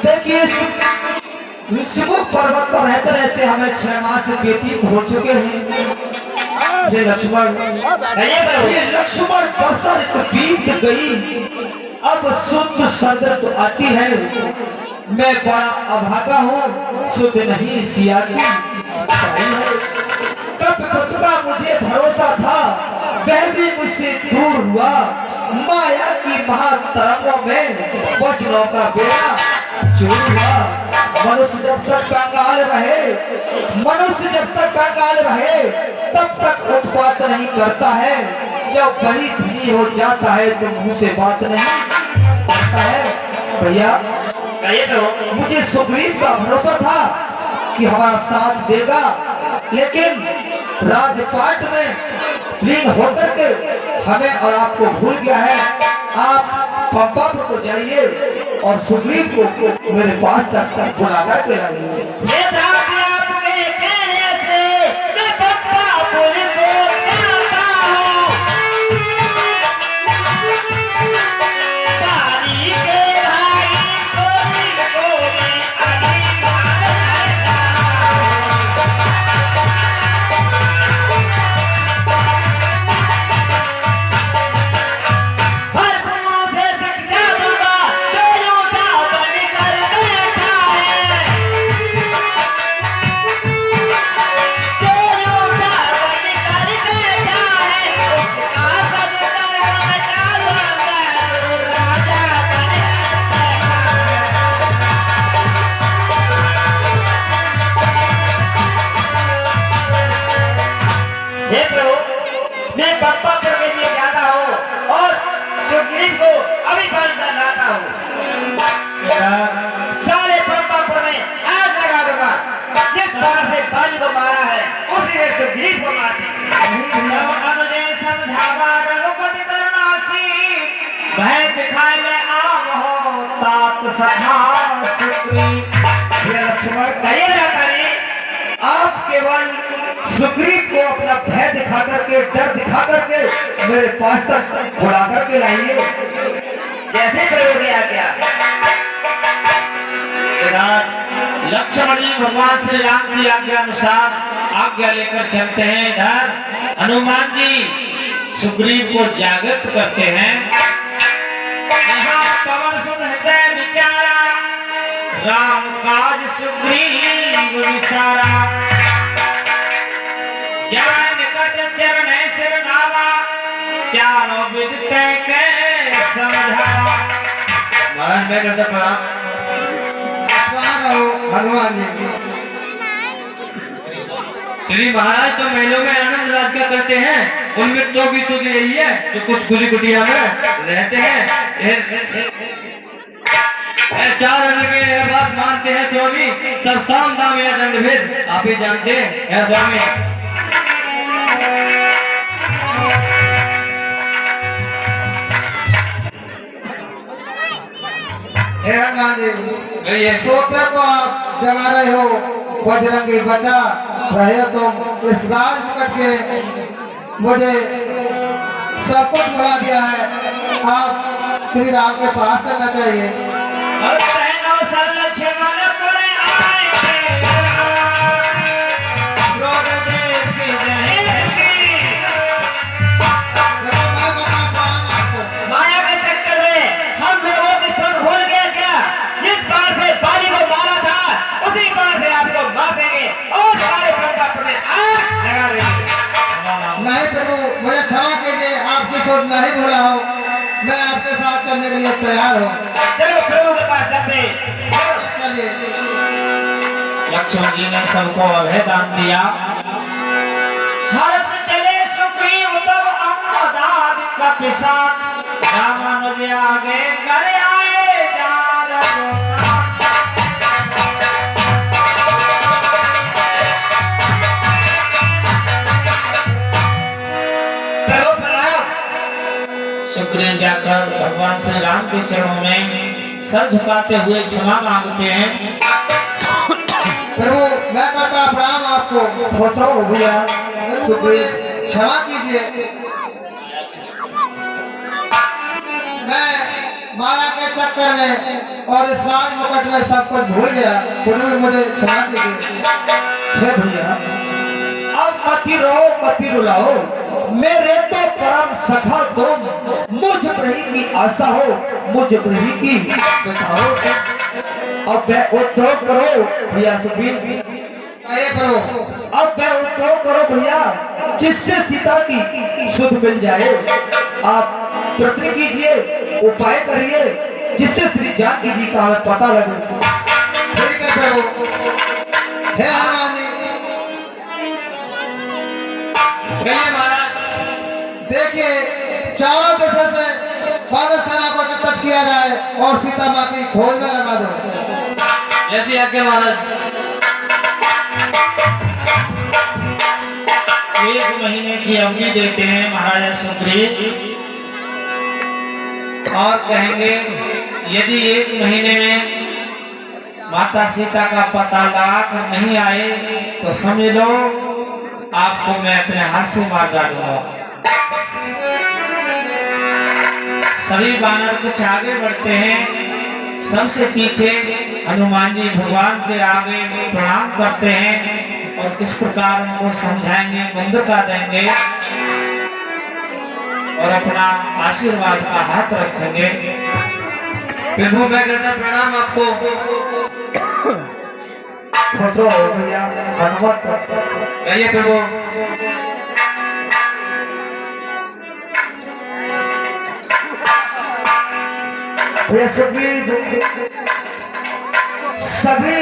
देखिए ऋषिमुख पर्वत पर रहते रहते हमें 6 मास व्यतीत हो चुके हैं। ये लक्ष्मण आइए करो। ये लक्ष्मण वर्षा ऋतु बीत गई, अब शुद्ध सर्द ऋतु आती है। मैं बड़ा अभागा हूँ, शुद्ध नहीं सिया की भाई है। कल्पवृक्ष का मुझे भरोसा था, वह भी मुझसे दूर हुआ। माया की महातरंगों में वचनों का बेड़ा चूर हुआ। मनुष्य जब तक कंगाल रहे, मनुष्य जब तक कंगाल रहे तब तक उत्पात नहीं करता है। जब वही धनी हो जाता है तो मुंह से बात नहीं करता है। भैया आइए करो। मुझे सुग्रीव का भरोसा था कि हमारा साथ देगा, लेकिन राजपाट में लीन होकर के हमें और आपको भूल गया है। आप पंपापुर को जाइए और सुग्रीव को मेरे पास तक बुला कर के लाइए। आपके कहने से मैं पंपापुर को जाता हूँ। भाई के भाई को भी अभिमान करता भरपूर से शिक्षा दूंगा, जो योद्धा बनकर बैठा है। जो योद्धा बनकर बैठा है, उसका सब कर्म टालूंगा, जो राजा बनकर बैठा है। हे प्रभु, मैं पंपापुर के लिए जाता हूँ और सुग्रीव को अभी बांधकर लाता हूँ। सारे पंपापुर में आग लगा दूंगा। जिस बार से बाली को मारा है उसी ने सुग्रीव को मार दी। अनुजय समझावा रघुपति करुणासी, भय दिखाए ले आम हो तात सखा सुग्रीव। भैया लक्ष्मण कहिए ना करिए। आप केवल सुग्रीव को अपना भय दिखा करके, डर दिखा करके मेरे पास तक बुला करके लाइए। जैसे प्रभु की आज्ञा। लक्ष्मण जी भगवान श्री राम की आज्ञा अनुसार आज्ञा लेकर चलते हैं। इधर हनुमान जी सुग्रीव को जागृत करते हैं। यहाँ पवन सुत हृदय विचारा, राम काज सुग्रीव विसारा, जाय निकट चरण सिर नावा, चारों विद तय के समझावा। महाराज मैं करता प्रणाम। हनुमान जी श्री महाराज तो महलों में आनंद राज का करते हैं, उनमें तो भी सुध यही है तो कुछ खुली कुटिया में रहते हैं। चार अन्न के यह बात मानते हैं स्वामी, सब साम दाम या दंड भेद आप ही जानते हैं स्वामी। हे हनुमान जी, ये सोते को आप जगा रहे हो, बजरंगी बचा रहे हो तुम। इस राज मुकुट के मुझे सब कुछ बुला दिया है, आप श्री राम के पास चलना चाहिए। और तैनो सर लक्ष्मण पर आए थे, क्रोध देख जाएंगे। माया के चक्कर में हम लोगों की सुन भूल गए क्या? जिस बार से बाली को मारा था उसी बार से आपको मार देंगे और सारे प्रताप में आग लगा देंगे। नहीं प्रभु, मुझे क्षमा कीजिए, आपकी सोच नहीं भूला हूँ, मैं आपके साथ चलने के लिए तैयार हूँ। चलो प्रभु के पास चलते हैं। चलिए। लक्ष्मण जी ने सबको अभयदान दिया। हर्ष चले सुग्रीव तब अम्मदाद कपिसात, रामानुज आगे कर आए जा रघुनाथ। प्रभु प्रणाम। सुग्रीव जाकर भगवान श्री राम के चरणों में सर झुकाते हुए क्षमा मांगते हैं। प्रभु मैं करता प्रणाम आपको। खुश रहो भैया, सुग्रीव क्षमा कीजिए, मैं माया के चक्कर में और इस राज मुकुट में सब कुछ भूल गया, प्रभु मुझे क्षमा कीजिए। हे भैया, अब मती रो मती रुलाओ, मेरे तो परम सखा तुम, मुझ प्रही की आशा हो, मुझ प्रही की बताओ। अब मैं उद्योग करो भैया सुग्रीव, अरे प्रभु अब मैं उद्योग करो भैया, जिससे सीता की सुध मिल जाए। आप प्रयत्न कीजिए, उपाय करिए, जिससे श्री जानकी जी का हमें पता लगे। ठीक है प्रभु। हे हनुमान जी, कहिए महाराज। देखिए चारों दिशा से बादल सेना को एकत्रित किया जाए और सीता माँ की खोज में लगा दो। ऐसी आज्ञा महाराज। 1 महीने की अवधि देते हैं महाराजा सुग्रीव और कहेंगे यदि 1 महीने में माता सीता का पता लाकर नहीं आए तो समझ लो आपको मैं अपने हाथ से मार डालूंगा। सभी बानर कुछ आगे बढ़ते हैं, सबसे पीछे हनुमान जी भगवान के आगे प्रणाम करते हैं और किस प्रकार उनको समझाएंगे, मंत्र देंगे और अपना आशीर्वाद का हाथ रखेंगे। प्रभु मैं करता प्रणाम आपको। खुश रहो भैया हनुमत। कहिए प्रभु। भैया सुग्रीव, सभी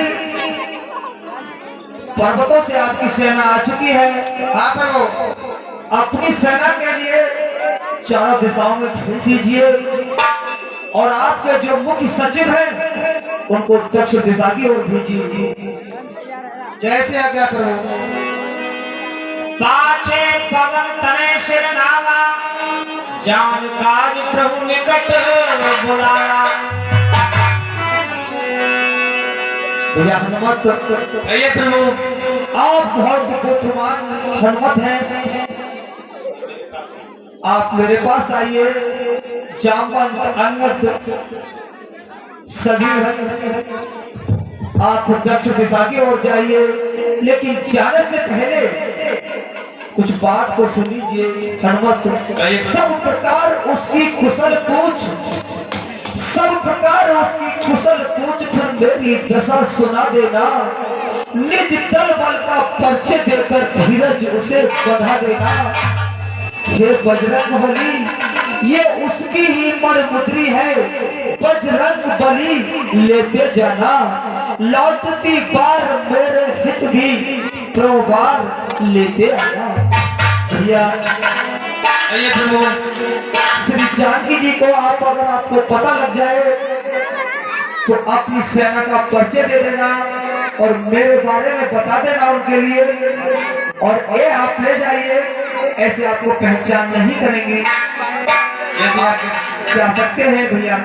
पर्वतों से आपकी सेना आ चुकी है। हाँ प्रभु। अपनी सेना के लिए चारों दिशाओं में भेज दीजिए और आपके जो मुख्य सचिव हैं उनको दक्षिण दिशा की ओर भेजिए। जैसे आज्ञा प्रभु। पाछे पवन तने सिर नावा, जान काज प्रभु निकट बुलाया। भैया हनुमत, कहिए प्रभु। आप बहुत बुद्धिमान हनुमत हैं, आप मेरे पास आइए। जामवंत अंगद सभी भक्त आप दक्षिण दिशा की ओर जाइए, लेकिन जाने से पहले कुछ बात को सुन लीजिए हनुमत। सब प्रकार उसकी कुशल पूछ, सब प्रकार उसकी कुशल पूछ फिर मेरी दशा सुना देना। निज दल बल का परिचय देकर धीरज उसे बधा देना। हे बजरंग बली ये उसकी ही मणिमुद्री है, बजरंग बली लेते जाना। लौटती बार मेरे हित भी प्रोबार लेते आना। भैया आइए प्रभु। श्री जानकी जी को आप अगर आपको पता लग जाए तो अपनी सेना का परिचय दे देना और मेरे बारे में बता देना उनके लिए, और ये आप ले जाइए, ऐसे आपको पहचान नहीं करेंगे। जैसे आप जा सकते हैं भैया।